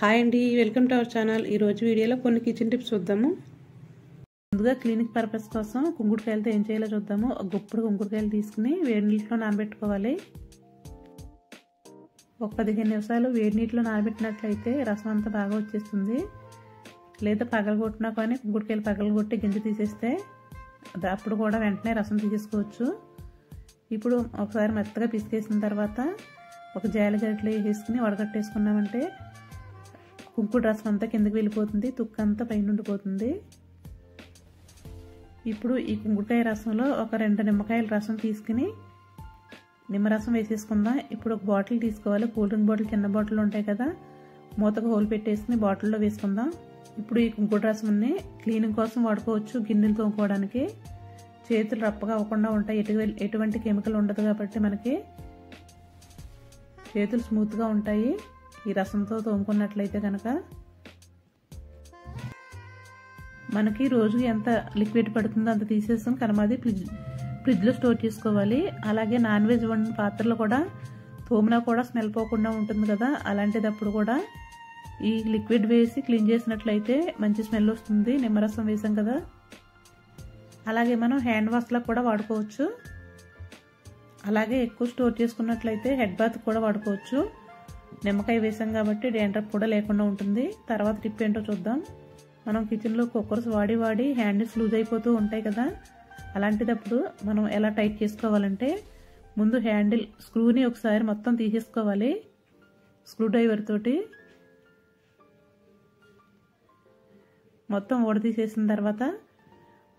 Hi అండి, welcome to our channel. ఈరోజు వీడియోలో కొన్ని కిచెన్ టిప్స్ చూద్దాము. ముందుగా క్లినిక్ పర్పస్ కోసం కుంకుడుకాయలతో ఏం చేయాలో చూద్దాము. ఒక గుప్పుడు కుంకుడుకాయలు తీసుకుని వేడి నీటిలో నానబెట్టుకోవాలి. ఒక 15 నిమిషాలు వేడి నీటిలో నానబెట్టినట్లయితే రసం అంతా బాగా వచ్చేస్తుంది. లేదా పగలగొట్టినా కానీ కుంకుడుకాయలు పగలగొట్టి గింజ తీసేస్తే అప్పుడు కూడా వెంటనే రసం తీసేసుకోవచ్చు. ఇప్పుడు ఒకసారి మెత్తగా పిసికేసిన తర్వాత ఒక జాలిగరిటలో వేసుకుని వడగట్టేసుకున్నామంటే కుంకుడు రసం అంతా కిందకి వెళ్ళిపోతుంది, తుక్క అంతా పైన ఉండిపోతుంది. ఇప్పుడు ఈ కుంకుడుకాయ రసంలో ఒక 2 నిమ్మకాయల రసం తీసుకుని నిమ్మరసం వేసేసుకుందాం. ఇప్పుడు ఒక బాటిల్ తీసుకోవాలి. కూల్ డ్రింక్ బాటిల్, చిన్న బాటిల్ ఉంటాయి కదా, మూతకు హోల్ పెట్టేసుకుని బాటిల్లో వేసుకుందాం. ఇప్పుడు ఈ కుంకుడు రసంని క్లీనింగ్ కోసం వాడుకోవచ్చు. గిన్నెలు తోముకోవడానికి చేతులు రప్పగా అవ్వకుండా ఉంటాయి. ఎటువంటి కెమికల్ ఉండదు కాబట్టి మనకి చేతులు స్మూత్గా ఉంటాయి ఈ రసంతో తోముకున్నట్లయితే కనుక. మనకి రోజు ఎంత లిక్విడ్ పడుతుందో అంత తీసేసుకుని కనమాది ఫ్రిడ్జ్లో స్టోర్ చేసుకోవాలి. అలాగే నాన్ వెజ్ వండిన పాత్రలు కూడా తోమినా కూడా స్మెల్ పోకుండా ఉంటుంది కదా, అలాంటిదప్పుడు కూడా ఈ లిక్విడ్ వేసి క్లీన్ చేసినట్లయితే మంచి స్మెల్ వస్తుంది. నిమ్మరసం వేసాం కదా. అలాగే మనం హ్యాండ్ వాష్లో కూడా వాడుకోవచ్చు. అలాగే ఎక్కువ స్టోర్ చేసుకున్నట్లయితే హెడ్ బాత్ కూడా వాడుకోవచ్చు. నిమ్మకాయ వేసాం కాబట్టి డాండ్రఫ్ కూడా లేకుండా ఉంటుంది. తర్వాత టిప్ ఏంటో చూద్దాం. మనం కిచెన్లో కుక్కర్స్ వాడి హ్యాండిల్స్ లూజ్ అయిపోతూ ఉంటాయి కదా, అలాంటిదప్పుడు మనం ఎలా టైట్ చేసుకోవాలంటే ముందు హ్యాండిల్ స్క్రూని ఒకసారి మొత్తం తీసేసుకోవాలి. స్క్రూ డ్రైవర్ తోటి మొత్తం తీసేసిన తర్వాత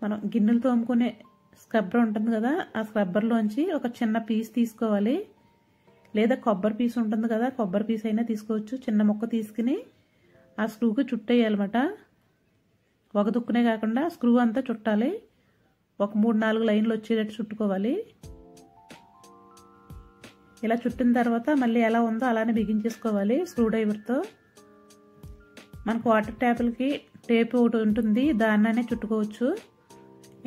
మనం గిన్నెలు తోముకునే స్క్రబ్బర్ ఉంటుంది కదా, ఆ స్క్రబ్బర్లోంచి ఒక చిన్న పీస్ తీసుకోవాలి. లేదా కొబ్బరి పీస్ ఉంటుంది కదా, కొబ్బరి పీస్ అయినా తీసుకోవచ్చు. చిన్న ముక్క తీసుకుని ఆ స్క్రూకి చుట్టేయాలన్నమాట. ఒక దుక్కునే కాకుండా స్క్రూ అంతా చుట్టాలి. ఒక 3-4 లైన్లు వచ్చేటట్టు చుట్టుకోవాలి. ఇలా చుట్టిన తర్వాత మళ్ళీ ఎలా ఉందో అలానే బిగించేసుకోవాలి స్క్రూ డ్రైవర్తో. మనకు వాటర్ ట్యాపులకి టేప్ ఒకటి ఉంటుంది, దాన్నే చుట్టుకోవచ్చు.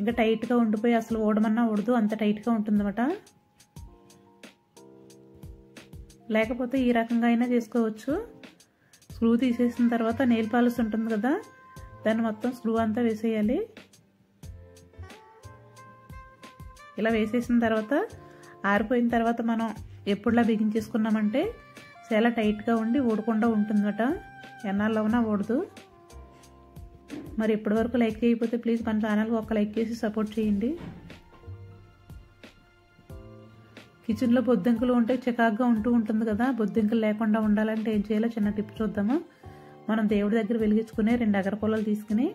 ఇంకా టైట్గా ఉండిపోయి అసలు ఓడమన్నా ఓడదు, అంత టైట్గా ఉంటుందన్నమాట. లేకపోతే ఈ రకంగా అయినా చేసుకోవచ్చు. స్క్రూ తీసేసిన తర్వాత నెయిల్ పాలిష్ ఉంటుంది కదా, దాన్ని మొత్తం స్క్రూ అంతా వేసేయాలి. ఇలా వేసేసిన తర్వాత ఆరిపోయిన తర్వాత మనం ఎప్పుడులా బిగించేసుకున్నామంటే చాలా టైట్గా ఉండి ఊడకుండా ఉంటుందన్నమాట. ఎన్నాళ్ళు అవునా ఊడదు. మరి ఇప్పటి వరకు లైక్ చేయకపోతే ప్లీజ్ మన ఛానల్కి ఒక లైక్ చేసి సపోర్ట్ చేయండి. కిచెన్లో బొద్దింకలు ఉంటే చికాగ్గా ఉంటుంది కదా, బొద్దింకలు లేకుండా ఉండాలంటే ఏం చేయాలో చిన్న టిప్ చూద్దాము. మనం దేవుడి దగ్గర వెలిగించుకునే 2 అగరపుల్లలు తీసుకుని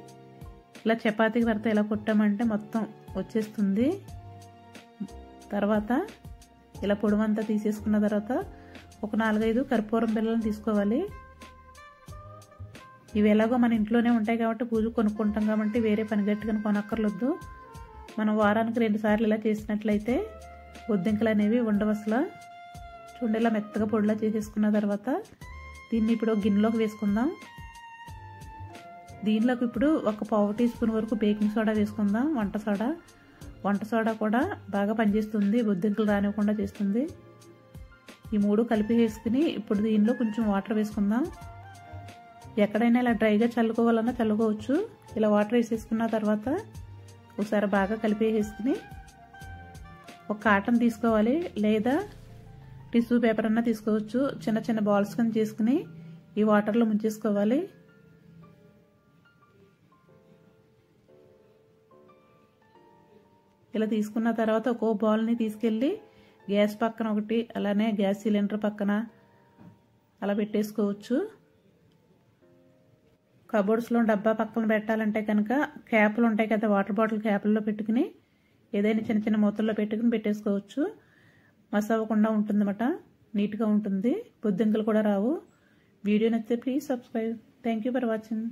ఇలా చపాతీకి వరత ఇలా కొట్టామంటే మొత్తం వచ్చేస్తుంది. తర్వాత ఇలా పొడవంతా తీసేసుకున్న తర్వాత ఒక 4-5 కర్పూరం బిళ్ళలను తీసుకోవాలి. ఇవి ఎలాగో మన ఇంట్లోనే ఉంటాయి కాబట్టి పూజ కొనుక్కుంటాం కాబట్టి వేరే పని గట్టిగా కొనక్కర్లొద్దు. మనం వారానికి 2 సార్లు ఇలా చేసినట్లయితే బొద్దింకలు అనేవి ఉండవు అసలు. చూడండి, ఇలా మెత్తగా పొడిలా చేసేసుకున్న తర్వాత దీన్ని ఇప్పుడు గిన్నెలోకి వేసుకుందాం. దీనిలోకి ఇప్పుడు ఒక 1/2 టీ స్పూన్ వరకు బేకింగ్ సోడా వేసుకుందాం. వంట సోడా కూడా బాగా పనిచేస్తుంది, బొద్దింకలు రానివ్వకుండా చేస్తుంది. ఈ 3 కలిపి వేసుకుని ఇప్పుడు దీనిలో కొంచెం వాటర్ వేసుకుందాం. ఎక్కడైనా ఇలా డ్రైగా చల్లుకోవాలన్నా చల్లుకోవచ్చు. ఇలా వాటర్ వేసేసుకున్న తర్వాత ఒకసారి బాగా కలిపి వేసుకుని ఒక కాటన్ తీసుకోవాలి, లేదా టిష్యూ పేపర్ అన్నా తీసుకోవచ్చు. చిన్న చిన్న బాల్స్ కింద చేసుకుని ఈ వాటర్లో ముంచేసుకోవాలి. ఇలా తీసుకున్న తర్వాత ఒక్కో బాల్ని తీసుకెళ్ళి గ్యాస్ పక్కన ఒకటి, అలానే గ్యాస్ సిలిండర్ పక్కన అలా పెట్టేసుకోవచ్చు. కబోర్డ్స్లో డబ్బా పక్కన పెట్టాలంటే కనుక క్యాపులు ఉంటాయి కదా, వాటర్ బాటిల్ క్యాపుల్లో పెట్టుకుని ఏదైనా చిన్న చిన్న మూతల్లో పెట్టుకుని పెట్టేసుకోవచ్చు. మస్ అవ్వకుండా ఉంటుందన్నమాట, నీట్గా ఉంటుంది, బొద్దింకలు కూడా రావు. వీడియో నచ్చితే please subscribe. Thank you for watching.